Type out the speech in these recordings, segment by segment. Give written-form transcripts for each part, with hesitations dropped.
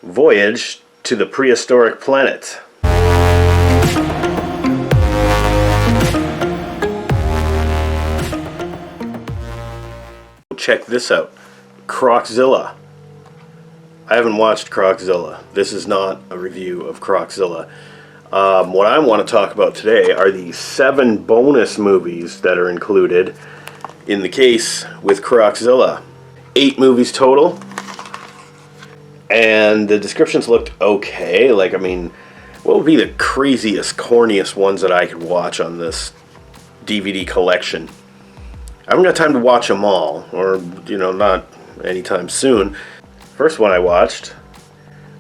Voyage to the Prehistoric Planet. Check this out. Croczilla. I haven't watched Croczilla. This is not a review of Croczilla. What I want to talk about today are the 7 bonus movies that are included in the case with Croczilla. 8 movies total. And the descriptions looked okay. What would be the craziest, corniest ones that I could watch on this DVD collection? I haven't got time to watch them all, or, not anytime soon. First one I watched,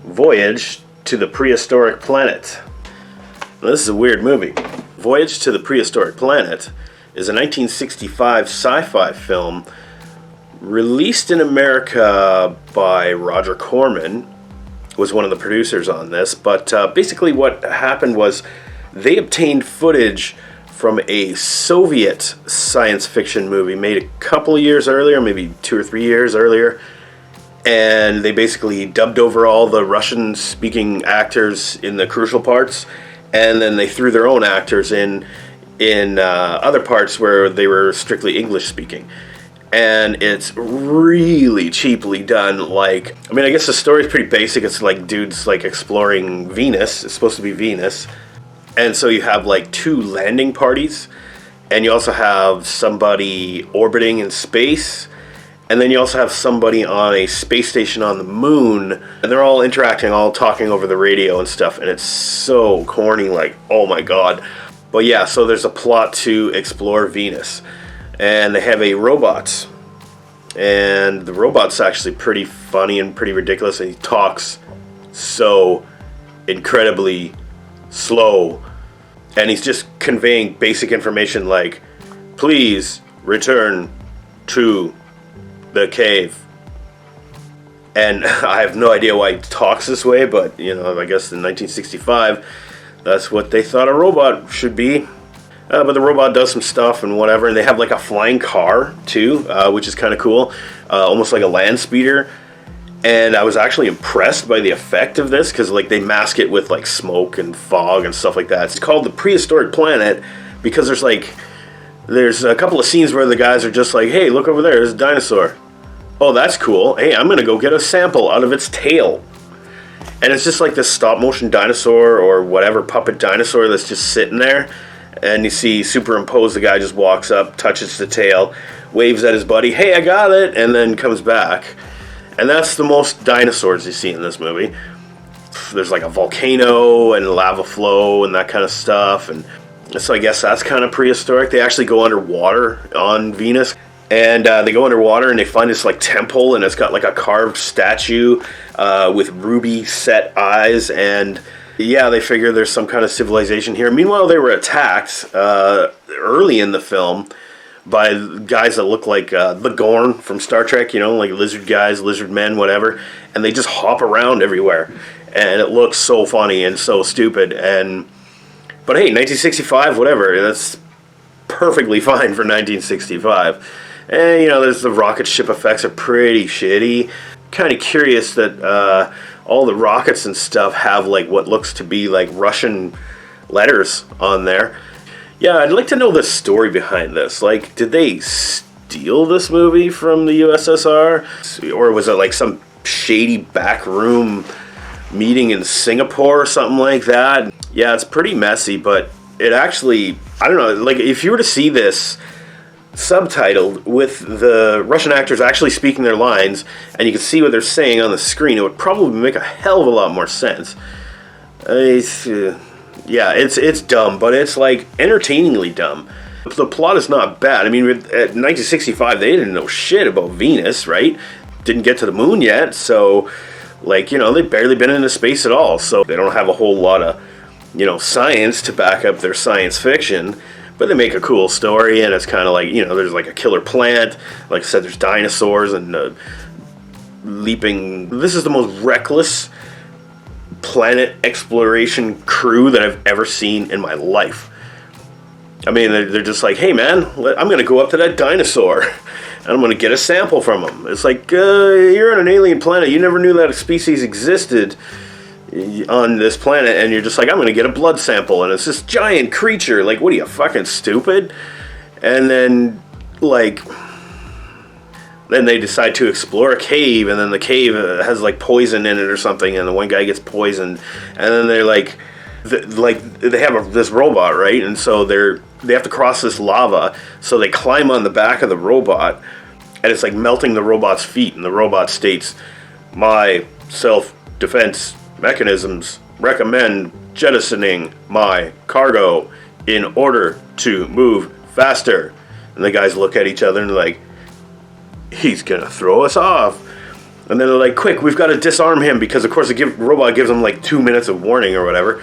Voyage to the Prehistoric Planet. Now, this is a weird movie. Voyage to the Prehistoric Planet is a 1965 sci-fi film released in America by Roger Corman, was one of the producers on this, but basically what happened was they obtained footage from a Soviet science fiction movie made a couple of years earlier, maybe 2 or 3 years earlier, and they basically dubbed over all the Russian-speaking actors in the crucial parts, and then they threw their own actors in other parts where they were strictly English-speaking. And it's really cheaply done. I guess the story's pretty basic. It's dudes exploring Venus. It's supposed to be Venus. And so you have 2 landing parties, and you also have somebody orbiting in space, and then you also have somebody on a space station on the moon, and they're all interacting, all talking over the radio and stuff, and it's so corny, oh my god. But yeah, so there's a plot to explore Venus. And they have a robot. And the robot's actually pretty funny and pretty ridiculous. And he talks so incredibly slow. And he's just conveying basic information like, please return to the cave. And I have no idea why he talks this way. But, I guess in 1965, that's what they thought a robot should be. But the robot does some stuff and whatever, and they have a flying car too, which is kind of cool, almost like a land speeder. And I was actually impressed by the effect of this because they mask it with smoke and fog and stuff like that. It's called the Prehistoric Planet because there's a couple of scenes where the guys are just hey, look over there, there's a dinosaur. Oh, that's cool. Hey, I'm gonna go get a sample out of its tail. And it's just this stop motion dinosaur or whatever puppet dinosaur that's just sitting there. And you see superimposed, the guy just walks up, touches the tail, waves at his buddy, hey, I got it, and then comes back. And that's the most dinosaurs you see in this movie. There's a volcano and lava flow and that kind of stuff. And so I guess that's kind of prehistoric. They actually go underwater on Venus. And they go underwater and they find this temple, and it's got a carved statue with ruby set eyes, and yeah, they figure there's some kind of civilization here. Meanwhile, they were attacked early in the film by guys that look like the Gorn from Star Trek, lizard guys, lizard men, whatever. And they just hop around everywhere. And it looks so funny and so stupid. But hey, 1965, whatever. That's perfectly fine for 1965. And, there's the rocket ship effects are pretty shitty. Kind of curious that all the rockets and stuff have what looks to be Russian letters on there. Yeah, I'd like to know the story behind this. Did they steal this movie from the USSR? Or was it some shady backroom meeting in Singapore or something like that? Yeah, it's pretty messy, but it actually, I don't know, if you were to see this subtitled with the Russian actors actually speaking their lines and you can see what they're saying on the screen, it would probably make a hell of a lot more sense. It's dumb, but it's entertainingly dumb. The plot is not bad. At 1965 they didn't know shit about Venus, right? Didn't get to the moon yet, so they've barely been into space at all, so they don't have a whole lot of science to back up their science fiction. But they make a cool story, and it's kind of there's a killer plant. Like I said, there's dinosaurs and leaping. This is the most reckless planet exploration crew that I've ever seen in my life. They're just hey man, I'm going to go up to that dinosaur. and I'm going to get a sample from him. It's like, you're on an alien planet. You never knew that a species existed on this planet, and you're just like, I'm going to get a blood sample, and it's this giant creature. Like, what are you, fucking stupid? And then, like, then they decide to explore a cave, and then the cave has, like, poison in it or something, and the one guy gets poisoned, and then they're like, they have this robot, right? And so they have to cross this lava, so they climb on the back of the robot, and it's like melting the robot's feet, and the robot states, my self-defense mechanisms recommend jettisoning my cargo in order to move faster. And the guys look at each other and they're like, he's gonna throw us off. And then they're like, quick, we've got to disarm him, because of course the robot gives them like 2 minutes of warning or whatever.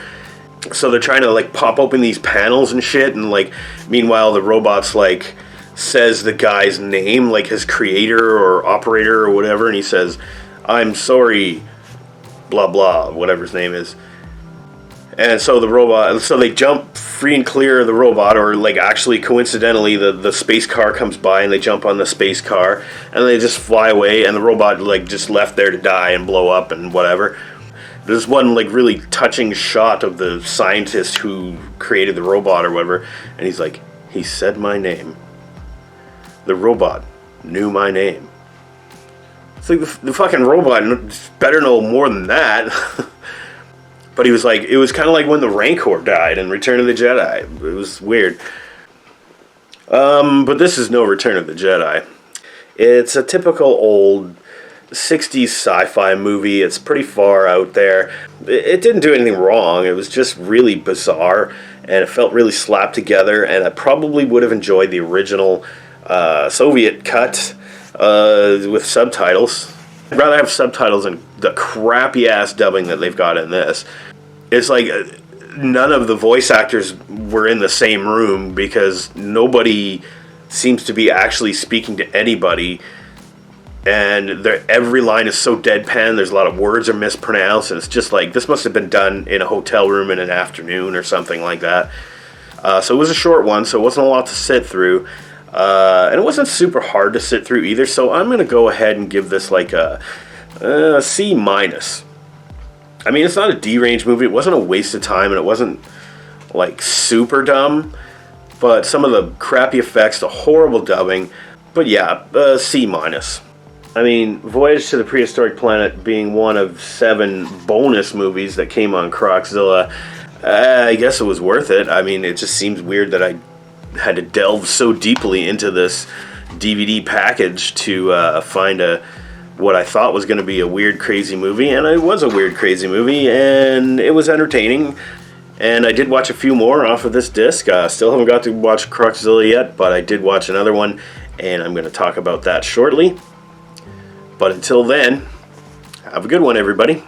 So they're trying to like pop open these panels and shit, and like meanwhile the robot's like says the guy's name, like his creator or operator or whatever, and he says, I'm sorry, blah blah, whatever his name is. And so they jump free and clear of the robot, or like actually coincidentally the space car comes by and they jump on the space car and they just fly away, and the robot like just left there to die and blow up and whatever. There's one like really touching shot of the scientist who created the robot or whatever, and he's like, he said my name. The robot knew my name. It's like the fucking robot better know more than that. But he was like, it was kind of like when the Rancor died in Return of the Jedi. It was weird. But this is no Return of the Jedi. It's a typical old 60s sci-fi movie. It's pretty far out there. It didn't do anything wrong. It was just really bizarre, and it felt really slapped together, and I probably would have enjoyed the original Soviet cut with subtitles. I'd rather have subtitles than the crappy ass dubbing that they've got in this. It's like none of the voice actors were in the same room, because nobody seems to be actually speaking to anybody, and every line is so deadpan. There's a lot of words are mispronounced, and it's just like, this must have been done in a hotel room in an afternoon or something like that. So it was a short one, so it wasn't a lot to sit through. And it wasn't super hard to sit through either, so I'm going to go ahead and give this like a C-. I mean, it's not a D-range movie. It wasn't a waste of time, and it wasn't like super dumb, but some of the crappy effects, the horrible dubbing, but yeah, C-. I mean, Voyage to the Prehistoric Planet being one of 7 bonus movies that came on Croczilla, I guess it was worth it. I mean, it just seems weird that I had to delve so deeply into this DVD package to find what I thought was going to be a weird, crazy movie, and it was a weird, crazy movie, and it was entertaining. And I did watch a few more off of this disc. Still haven't got to watch Croczilla yet, but I did watch another one, and I'm going to talk about that shortly. But until then, have a good one, everybody.